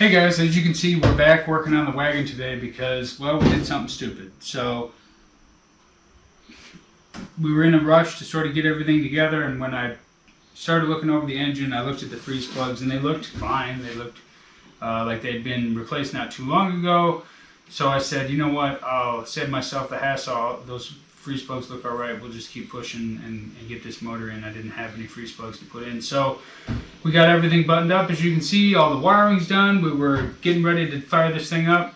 Hey guys, as you can see, we're back working on the wagon today because, well, we did something stupid. So, we were in a rush to sort of get everything together, and when I started looking over the engine, I looked at the freeze plugs, and they looked fine. They looked like they'd been replaced not too long ago. So I said, you know what, I'll save myself the hassle. Those freeze plugs look alright, we'll just keep pushing and get this motor in. I didn't have any freeze plugs to put in. So we got everything buttoned up. As you can see, all the wiring's done. We were getting ready to fire this thing up.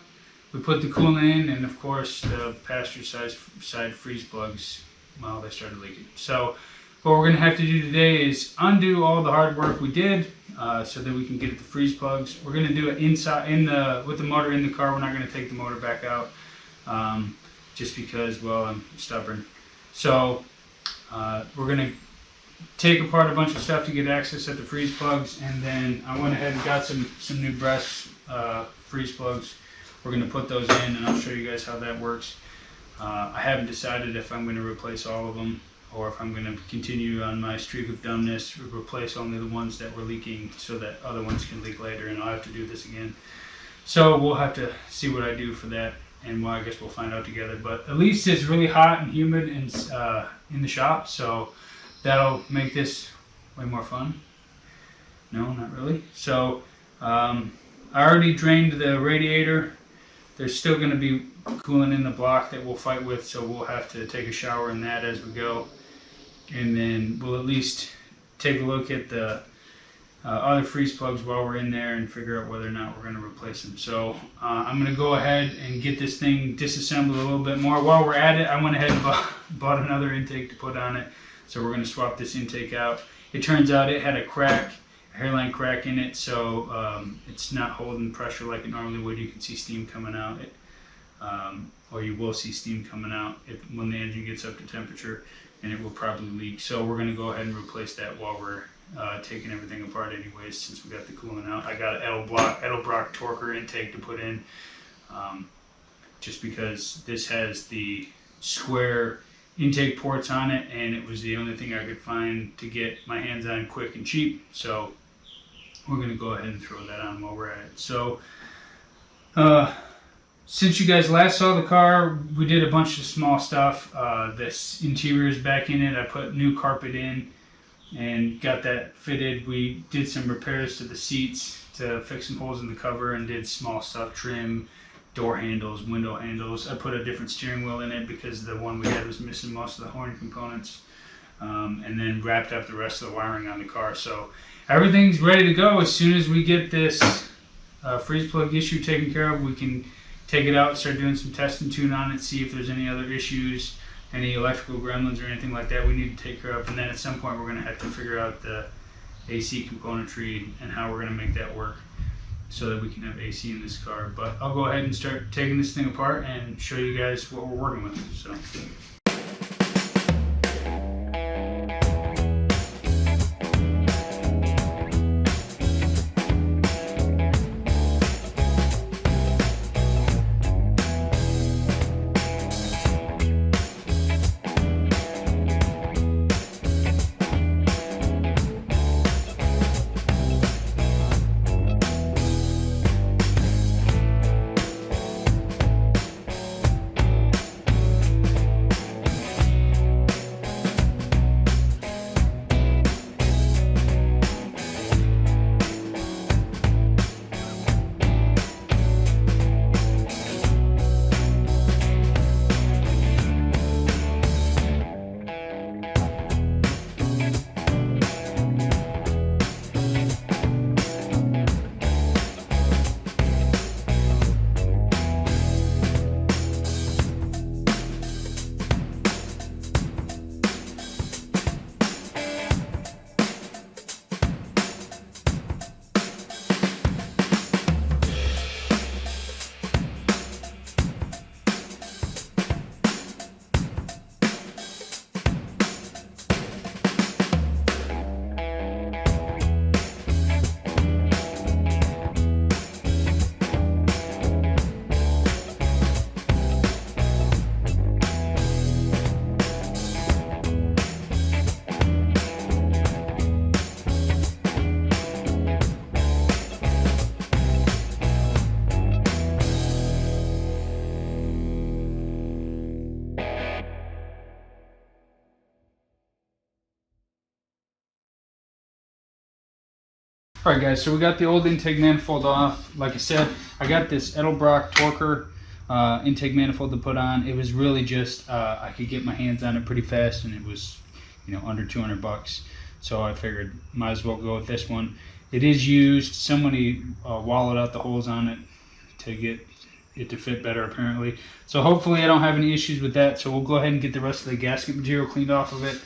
We put the coolant in, and of course the passenger side freeze plugs, well, they started leaking. So what we're going to have to do today is undo all the hard work we did so that we can get at the freeze plugs. We're going to do it inside with the motor in the car. We're not going to take the motor back out. Just because, well, I'm stubborn. So we're going to take apart a bunch of stuff to get access at the freeze plugs, and then I went ahead and got some new brass freeze plugs. We're going to put those in, and I'll show you guys how that works. I haven't decided if I'm going to replace all of them or if I'm going to continue on my streak of dumbness, replace only the ones that were leaking so that other ones can leak later, and I'll have to do this again. So we'll have to see what I do for that. And well, I guess we'll find out together. But at least it's really hot and humid in the shop, so that'll make this way more fun. No, not really. So I already drained the radiator. There's still going to be coolant in the block that we'll fight with, so we'll have to take a shower in that as we go. And then we'll at least take a look at the other freeze plugs while we're in there and figure out whether or not we're going to replace them. So I'm going to go ahead and get this thing disassembled a little bit more. While we're at it, I went ahead and bought another intake to put on it. So we're going to swap this intake out. It turns out it had a crack, a hairline crack in it, so it's not holding pressure like it normally would. You can see steam coming out, or you will see steam coming out when the engine gets up to temperature, and it will probably leak. So we're going to go ahead and replace that while we're taking everything apart anyways, since we got the coolant out. I got an Edelbrock torquer intake to put in, just because this has the square intake ports on it, and it was the only thing I could find to get my hands on quick and cheap. So we're going to go ahead and throw that on while we're at it. So since you guys last saw the car, we did a bunch of small stuff. This interior is back in it. I put new carpet in and got that fitted. We did some repairs to the seats to fix some holes in the cover and did small stuff, trim, door handles, window handles. I put a different steering wheel in it because the one we had was missing most of the horn components, and then wrapped up the rest of the wiring on the car. So everything's ready to go. As soon as we get this freeze plug issue taken care of, we can take it out and start doing some test and tune on it, see if there's any other issues, any electrical gremlins or anything like that we need to take care of. And then at some point we're going to have to figure out the AC componentry and how we're going to make that work so that we can have AC in this car. But I'll go ahead and start taking this thing apart and show you guys what we're working with. So. Alright guys, so we got the old intake manifold off. Like I said, I got this Edelbrock Torker intake manifold to put on. It was really just, I could get my hands on it pretty fast, and it was, you know, under 200 bucks. So I figured might as well go with this one. It is used. Somebody wallowed out the holes on it to get it to fit better apparently. So hopefully I don't have any issues with that. So we'll go ahead and get the rest of the gasket material cleaned off of it,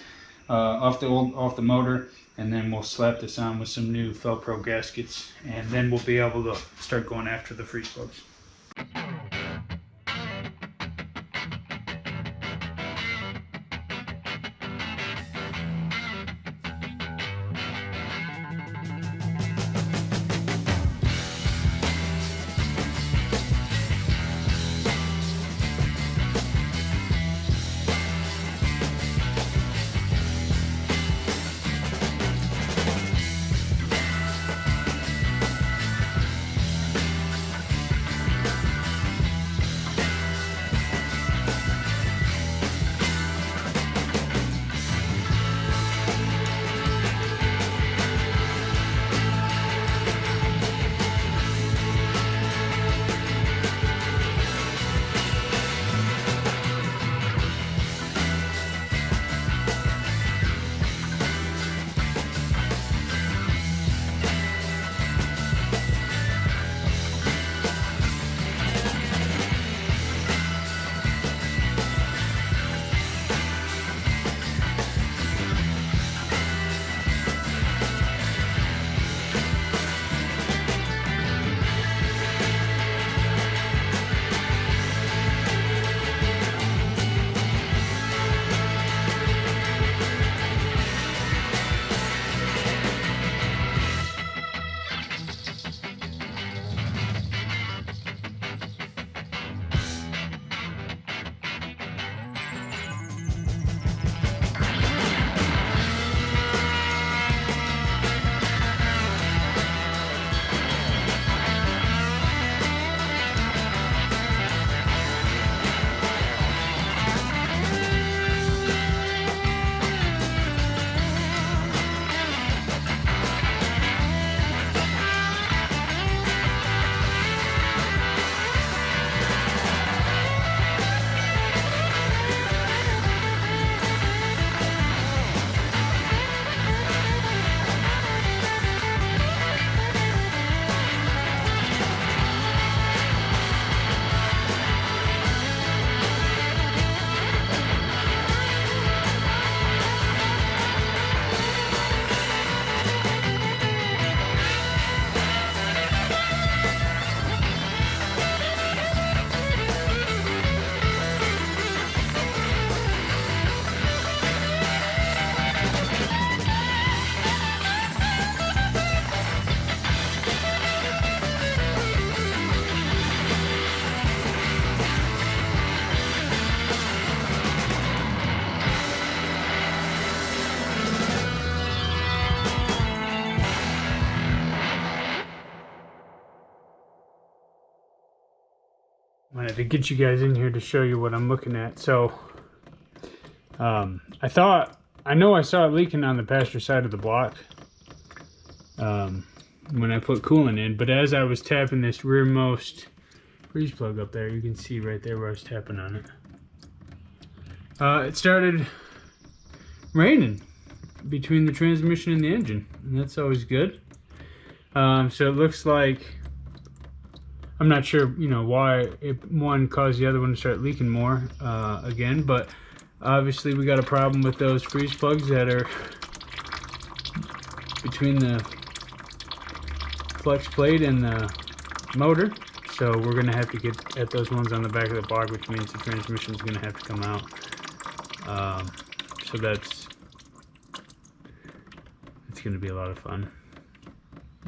off the motor, and then we'll slap this on with some new Velcro gaskets, and then we'll be able to start going after the freeze plugs. Wanted to get you guys in here to show you what I'm looking at. So I know I saw it leaking on the passenger side of the block when I put coolant in, but as I was tapping this rearmost freeze plug up there, you can see right there where I was tapping on it, it started raining between the transmission and the engine, and that's always good. So it looks like, I'm not sure, you know, why one caused the other one to start leaking more again, but obviously we got a problem with those freeze plugs that are between the flex plate and the motor. So we're going to have to get at those ones on the back of the block, which means the transmission is going to have to come out. So that's going to be a lot of fun.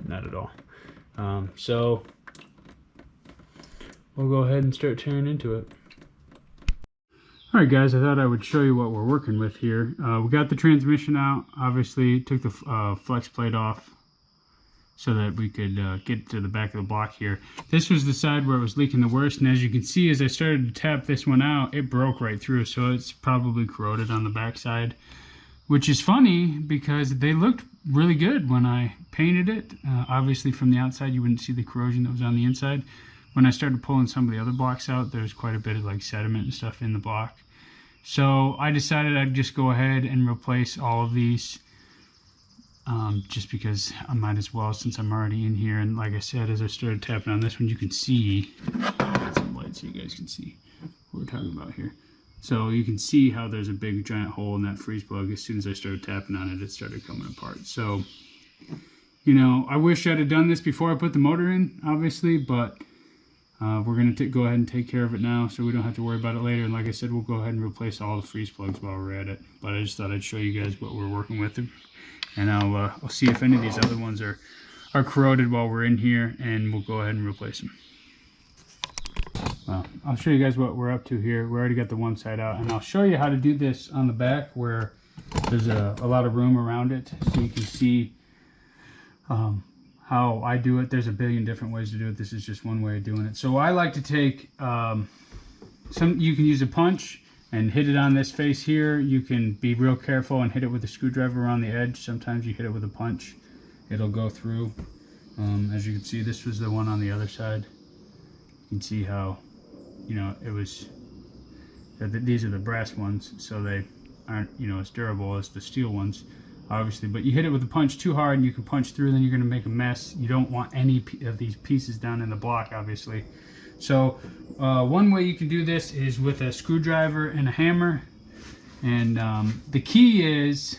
Not at all. So we'll go ahead and start tearing into it. Alright guys, I thought I would show you what we're working with here. We got the transmission out, obviously took the flex plate off so that we could get to the back of the block here. This was the side where it was leaking the worst, and as you can see, as I started to tap this one out, it broke right through, so it's probably corroded on the back side, which is funny because they looked really good when I painted it. Obviously from the outside you wouldn't see the corrosion that was on the inside. When I started pulling some of the other blocks out, there's quite a bit of like sediment and stuff in the block. So I decided I'd just go ahead and replace all of these, just because I might as well, since I'm already in here. And like I said, as I started tapping on this one, you can see, I'll some light so you guys can see what we're talking about here. So you can see how there's a big giant hole in that freeze plug. As soon as I started tapping on it, it started coming apart. So, you know, I wish I'd have done this before I put the motor in, obviously, but we're going to go ahead and take care of it now so we don't have to worry about it later. And like I said, we'll go ahead and replace all the freeze plugs while we're at it. But I just thought I'd show you guys what we're working with. And I'll see if any of these other ones are corroded while we're in here, and we'll go ahead and replace them. Well, I'll show you guys what we're up to here. We already got the one side out, and I'll show you how to do this on the back where there's a lot of room around it, so you can see how I do it. There's a billion different ways to do it. This is just one way of doing it. So I like to take you can use a punch and hit it on this face here. You can be real careful and hit it with a screwdriver around the edge. Sometimes you hit it with a punch, it'll go through. As you can see, this was the one on the other side. You can see how, you know, it was, these are the brass ones, so they aren't, you know, as durable as the steel ones, obviously. But you hit it with a punch too hard and you can punch through, then you're going to make a mess. You don't want any of these pieces down in the block, obviously. So one way you can do this is with a screwdriver and a hammer. And the key is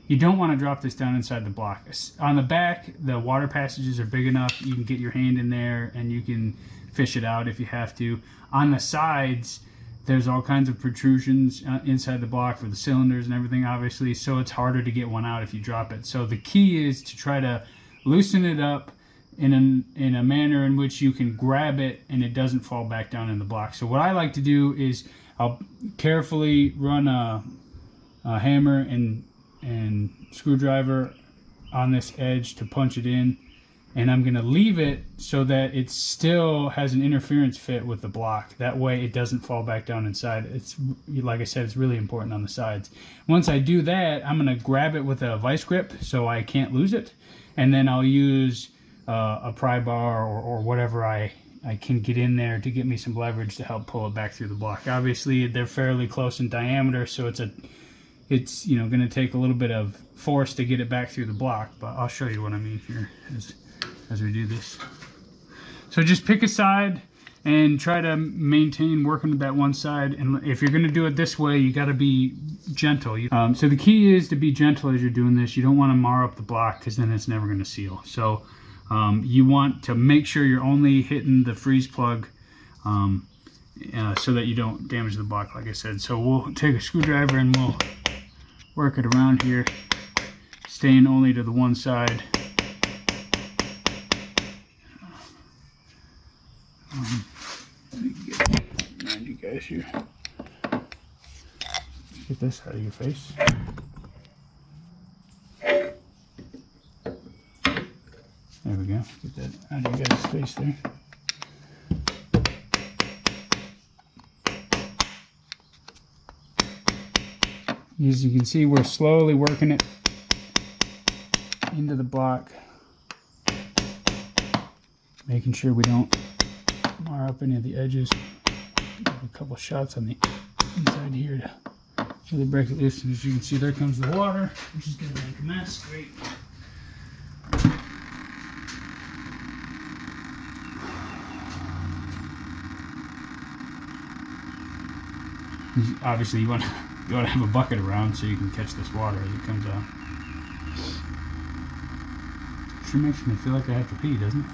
you don't want to drop this down inside the block. On the back, the water passages are big enough. You can get your hand in there and you can fish it out if you have to. On the sides, there's all kinds of protrusions inside the block for the cylinders and everything, obviously. So it's harder to get one out if you drop it. So the key is to try to loosen it up in a manner in which you can grab it and it doesn't fall back down in the block. So what I like to do is I'll carefully run a hammer and screwdriver on this edge to punch it in, and I'm going to leave it so that it still has an interference fit with the block. That way it doesn't fall back down inside. It's, like I said, it's really important on the sides. Once I do that, I'm going to grab it with a vice grip so I can't lose it, and then I'll use a pry bar or whatever I can get in there to get me some leverage to help pull it back through the block. Obviously they're fairly close in diameter, so it's you know, going to take a little bit of force to get it back through the block, but I'll show you what I mean here as we do this. So just pick a side and try to maintain working with that one side, and if you're going to do it this way, you got to be gentle. So the key is to be gentle as you're doing this. You don't want to mar up the block because then it's never going to seal. So you want to make sure you're only hitting the freeze plug so that you don't damage the block, like I said. So we'll take a screwdriver and we'll work it around here, staying only to the one side. Let me remind you guys here. Get this out of your face. There we go. Get that out of your guys' face there. As you can see, we're slowly working it into the block, making sure we don't mar up any of the edges. Give a couple shots on the inside here to really break it loose. And as you can see, there comes the water, which is going to make a mess. Great. Obviously, you want to have a bucket around so you can catch this water as it comes out. Sure makes me feel like I have to pee, doesn't it?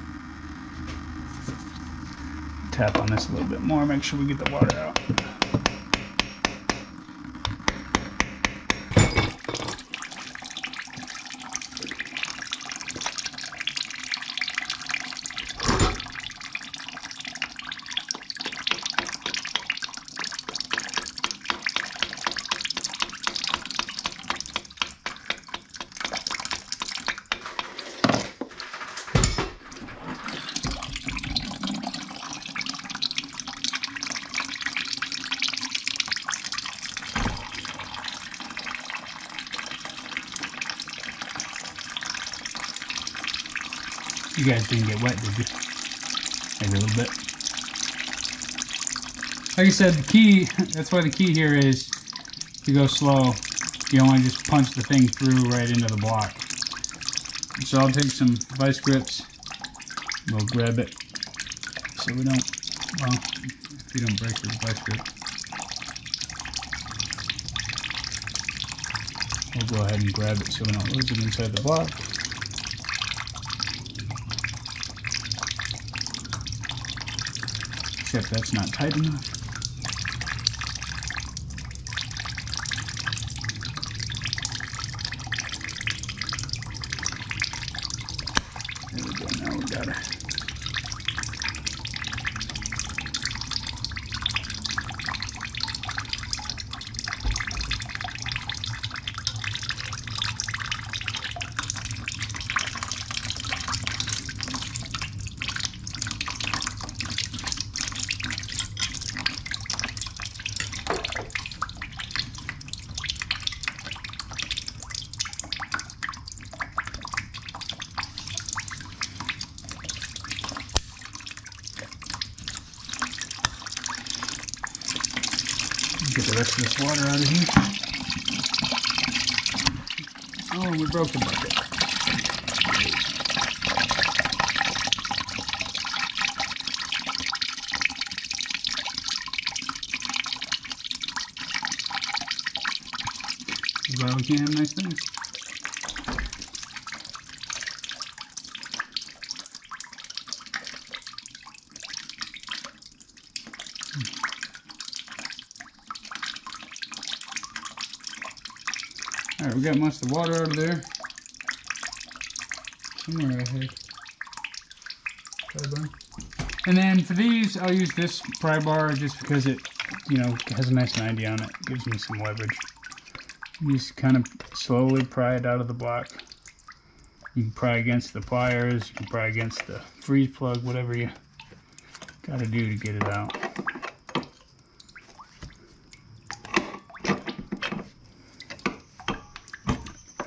Tap on this a little bit more, make sure we get the water out. You guys didn't get wet, did you? Maybe a little bit. Like I said, the key, that's why the key here is to go slow. You don't want to just punch the thing through right into the block. So I'll take some vice grips. We'll grab it so we don't, well, if you don't break the vice grip. We'll go ahead and grab it so we don't lose it inside the block. Except that's not tight enough. There we go, now we got it. Get the rest of this water out of here. Oh, we broke the bucket. That's why we can't have nice things. Alright, we got most of the water out of there. Somewhere I had. And then for these, I'll use this pry bar just because it, you know, has a nice 90 on it. Gives me some leverage. You just kind of slowly pry it out of the block. You can pry against the pliers, you can pry against the freeze plug, whatever you gotta do to get it out.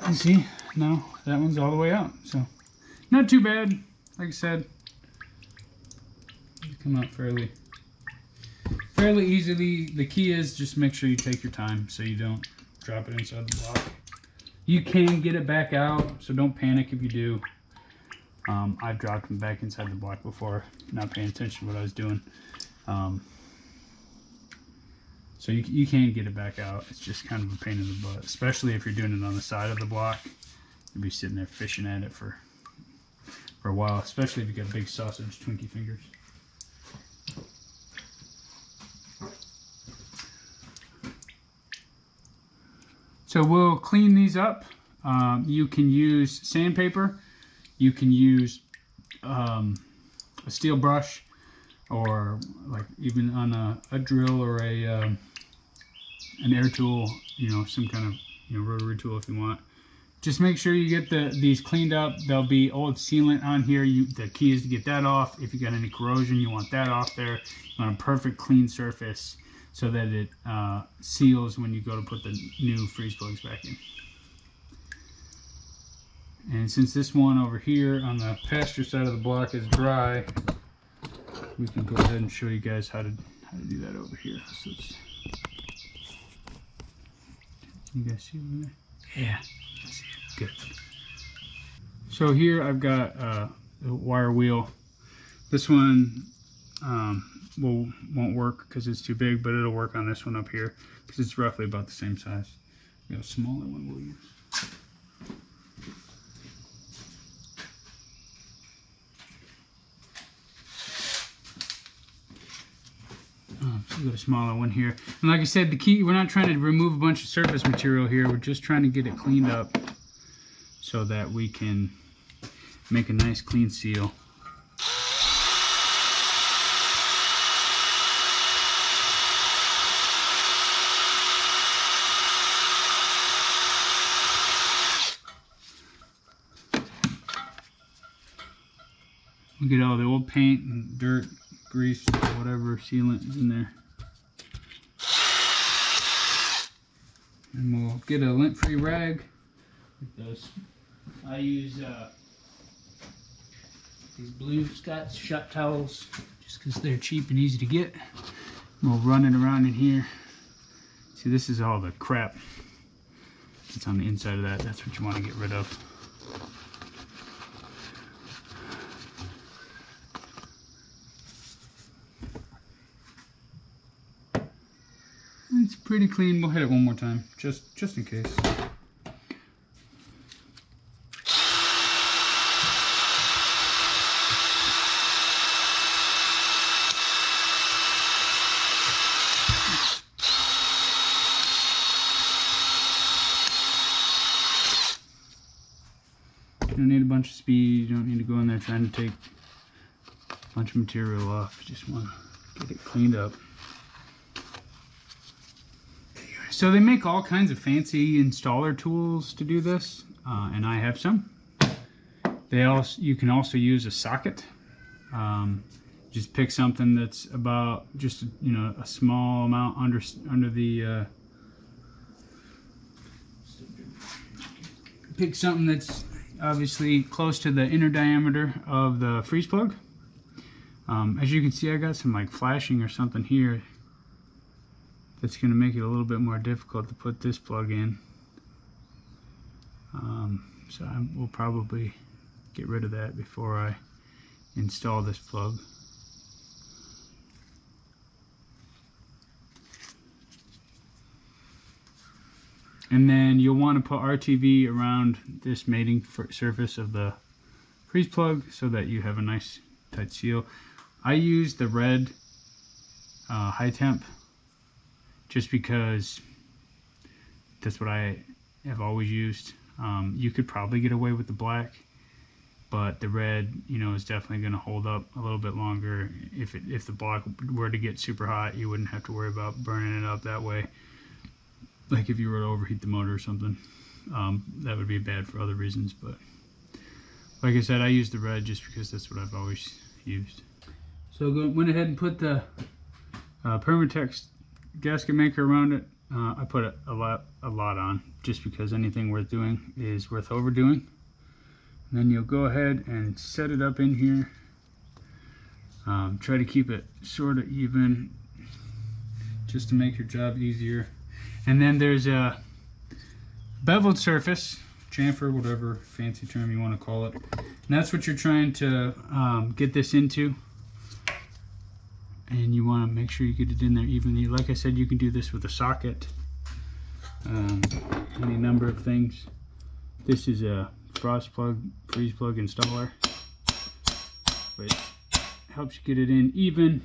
You see, now that one's all the way out, so not too bad. Like I said, come out fairly easily. The key is just make sure you take your time so you don't drop it inside the block. You can get it back out, so don't panic if you do. I've dropped them back inside the block before, not paying attention to what I was doing. So you can get it back out. It's just kind of a pain in the butt, especially if you're doing it on the side of the block. You'll be sitting there fishing at it for a while, especially if you got big sausage Twinkie fingers. So we'll clean these up. You can use sandpaper. You can use a steel brush, or like even on a drill or an air tool, you know, some kind of, you know, rotary tool if you want. Just make sure you get these cleaned up. There'll be old sealant on here. The key is to get that off. If you got any corrosion, you want that off there. You want a perfect clean surface so that it seals when you go to put the new freeze plugs back in. And since this one over here on the pasture side of the block is dry, we can go ahead and show you guys how to do that over here. So you guys see over there? Yeah, good. So here I've got a wire wheel. This one won't work because it's too big, but it'll work on this one up here because it's roughly about the same size. We got a smaller one we'll use. So we got a smaller one here. And like I said, the key, we're not trying to remove a bunch of surface material here. We're just trying to get it cleaned up so that we can make a nice clean seal. We get all the old paint and dirt, grease, whatever sealant is in there. And we'll get a lint-free rag like this. I use These blue Scotch shop towels, just because they're cheap and easy to get. We'll run it around in here. See, this is all the crap that's on the inside of that. That's what you want to get rid of. It's pretty clean. We'll hit it one more time, just in case. You don't need a bunch of speed. You don't need to go in there trying to take a bunch of material off. You just want to get it cleaned up. So they make all kinds of fancy installer tools to do this, and I have some. You can also use a socket. Just pick something that's about just a small amount under the. Pick something that's obviously close to the inner diameter of the freeze plug. As you can see, I got some like flashing or something here that's going to make it a little bit more difficult to put this plug in. So we'll probably get rid of that before I install this plug. And then you'll want to put RTV around this mating surface of the freeze plug so that you have a nice tight seal. I use the red high temp just because that's what I have always used. You could probably get away with the black, but the red, is definitely going to hold up a little bit longer. If the black were to get super hot, you wouldn't have to worry about burning it up that way. Like if you were to overheat the motor or something, that would be bad for other reasons. But like I said, I use the red just because that's what I've always used. So went ahead and put the Permatex gasket maker around it. I put a lot on just because anything worth doing is worth overdoing. And then you'll go ahead and set it up in here. Try to keep it sort of even just to make your job easier. And then there's a beveled surface, chamfer, whatever fancy term you want to call it. And that's what you're trying to get this into. And you want to make sure you get it in there evenly. Like I said, you can do this with a socket, any number of things. This is a freeze plug installer, but it helps you get it in even.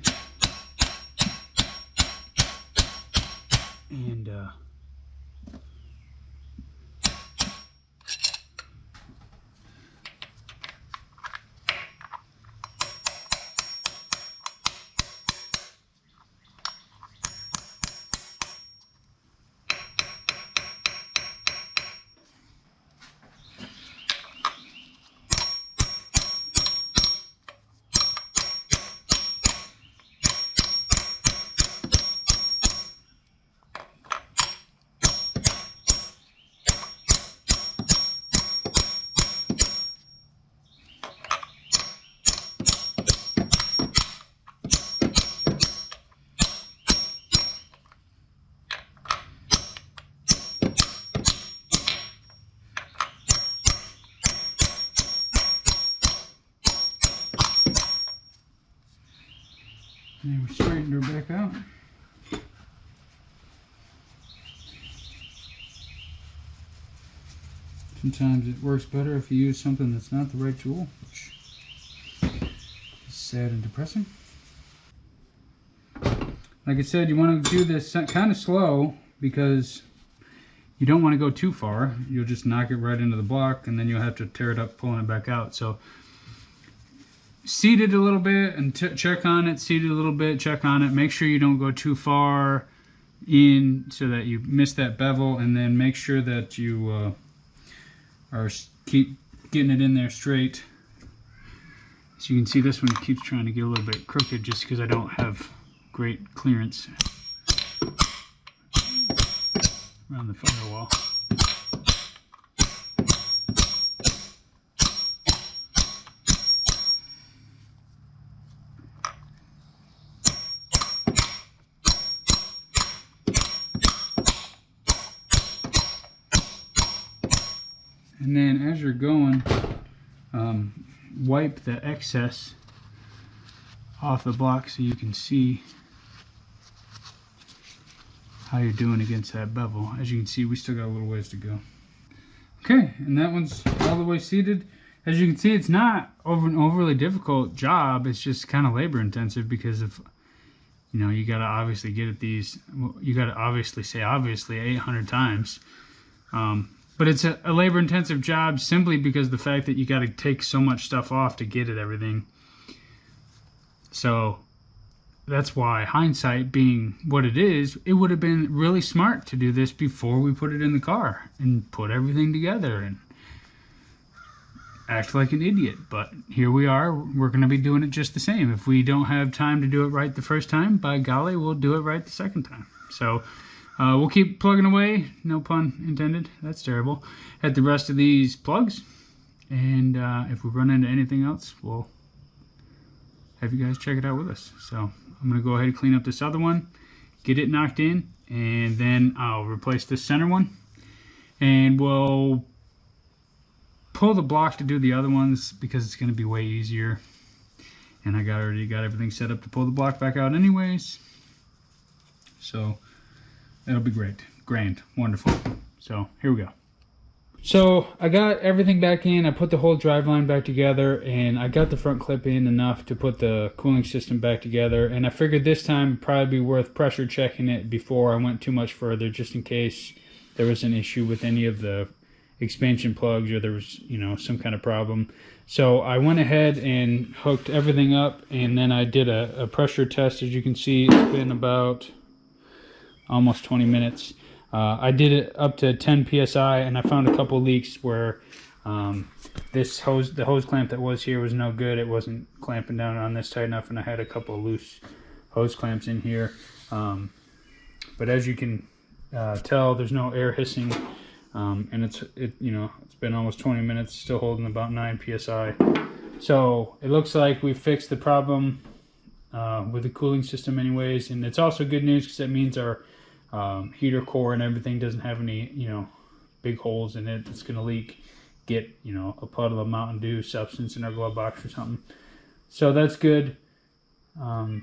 And then we straighten her back out. Sometimes it works better if you use something that's not the right tool, which is sad and depressing. Like I said, you want to do this kind of slow because you don't want to go too far. You'll just knock it right into the block and then you'll have to tear it up pulling it back out. So seat it a little bit and check on it, seat it a little bit, check on it. Make sure you don't go too far in so that you miss that bevel, and then make sure that you keep getting it in there straight. So you can see this one keeps trying to get a little bit crooked just because I don't have great clearance around the firewall. And then as you're going, wipe the excess off the block so you can see how you're doing against that bevel. As you can see, we still got a little ways to go. Okay, and that one's all the way seated. As you can see, it's not an overly difficult job. It's just kind of labor intensive because of, you know, you gotta obviously get at these, you gotta obviously say obviously 800 times. But it's a labor intensive job simply because of the fact that you gotta take so much stuff off to get at everything. So that's why, hindsight being what it is, it would have been really smart to do this before we put it in the car and put everything together and act like an idiot. But here we are, we're going to be doing it just the same. If we don't have time to do it right the first time, by golly, we'll do it right the second time. So we'll keep plugging away, no pun intended, that's terrible, at the rest of these plugs. And if we run into anything else, we'll have you guys check it out with us. So I'm going to go ahead and clean up this other one, get it knocked in, and then I'll replace this center one. And we'll pull the block to do the other ones because it's going to be way easier. And I already got everything set up to pull the block back out anyways. So it'll be great. Grand. Wonderful. So here we go. So I got everything back in. I put the whole driveline back together, and I got the front clip in enough to put the cooling system back together. And I figured this time it'd probably be worth pressure checking it before I went too much further, just in case there was an issue with any of the expansion plugs or there was, you know, some kind of problem. So I went ahead and hooked everything up, and then I did a pressure test. As you can see, it's been about almost 20 minutes. I did it up to 10 psi, and I found a couple leaks where the hose clamp that was here was no good. It wasn't clamping down on this tight enough, and I had a couple of loose hose clamps in here. But as you can tell, there's no air hissing, and it's been almost 20 minutes, still holding about 9 psi. So it looks like we fixed the problem with the cooling system anyways, and it's also good news because that means our heater core and everything doesn't have any, big holes in it that's going to get a puddle of Mountain Dew substance in our glove box or something. So that's good. And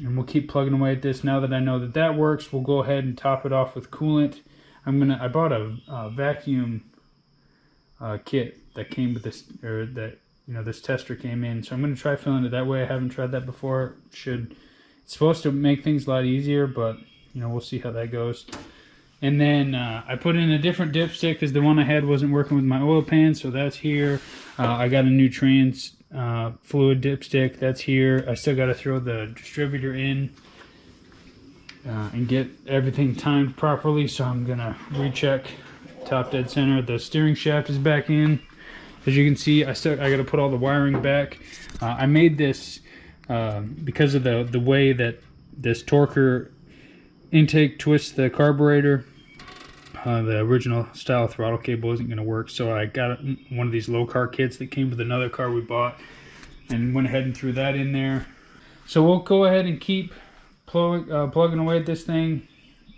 we'll keep plugging away at this. Now that I know that that works, we'll go ahead and top it off with coolant. I bought a vacuum kit that came with this, or that this tester came in. So I'm going to try filling it that way. I haven't tried that before. It's supposed to make things a lot easier, but we'll see how that goes. And then I put in a different dipstick because the one I had wasn't working with my oil pan, so that's here. I got a new trans fluid dipstick, that's here. I still got to throw the distributor in and get everything timed properly, so I'm going to recheck top dead center. The steering shaft is back in. As you can see, I got to put all the wiring back. I made this because of the way that this torquer intake twists the carburetor. The original style throttle cable isn't going to work, so I got one of these low car kits that came with another car we bought and went ahead and threw that in there. So we'll go ahead and keep plugging away at this thing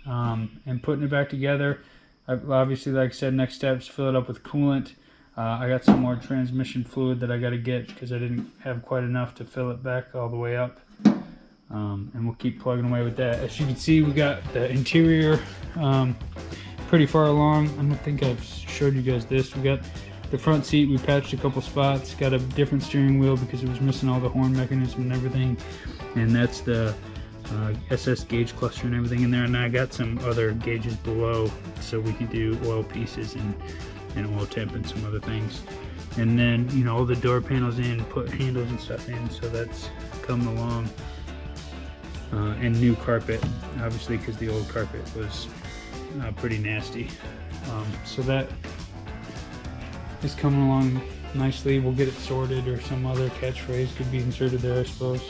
and putting it back together. Obviously, like I said, next step is fill it up with coolant. I got some more transmission fluid that I got to get because I didn't have quite enough to fill it back all the way up. And we'll keep plugging away with that. As you can see, we got the interior pretty far along. I don't think I've showed you guys this. We got the front seat, we patched a couple spots, got a different steering wheel because it was missing all the horn mechanism and everything, and that's the SS gauge cluster and everything in there. And I got some other gauges below so we can do oil pieces and oil temp and some other things. And then all the door panels in, put handles and stuff in, so that's coming along. And new carpet, obviously, because the old carpet was pretty nasty. So that is coming along nicely. We'll get it sorted, or some other catchphrase could be inserted there, I suppose.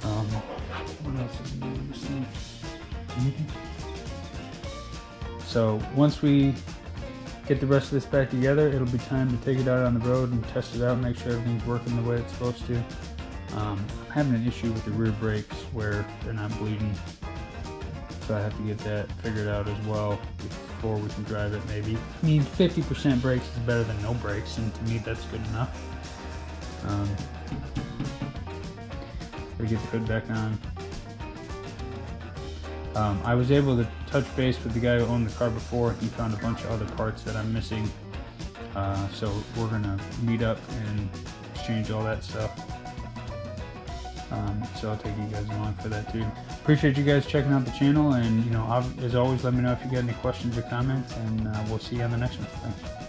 What else is new in this thing? So once we get the rest of this back together, it'll be time to take it out on the road and test it out, make sure everything's working the way it's supposed to. I'm having an issue with the rear brakes where they're not bleeding, so I have to get that figured out as well before we can drive it, maybe. I mean, 50% brakes is better than no brakes, and to me that's good enough. Gotta get the hood back on. I was able to touch base with the guy who owned the car before. He found a bunch of other parts that I'm missing. So we're gonna meet up and exchange all that stuff. So I'll take you guys along for that too. Appreciate you guys checking out the channel, and as always, let me know if you got any questions or comments, and we'll see you on the next one. Thanks.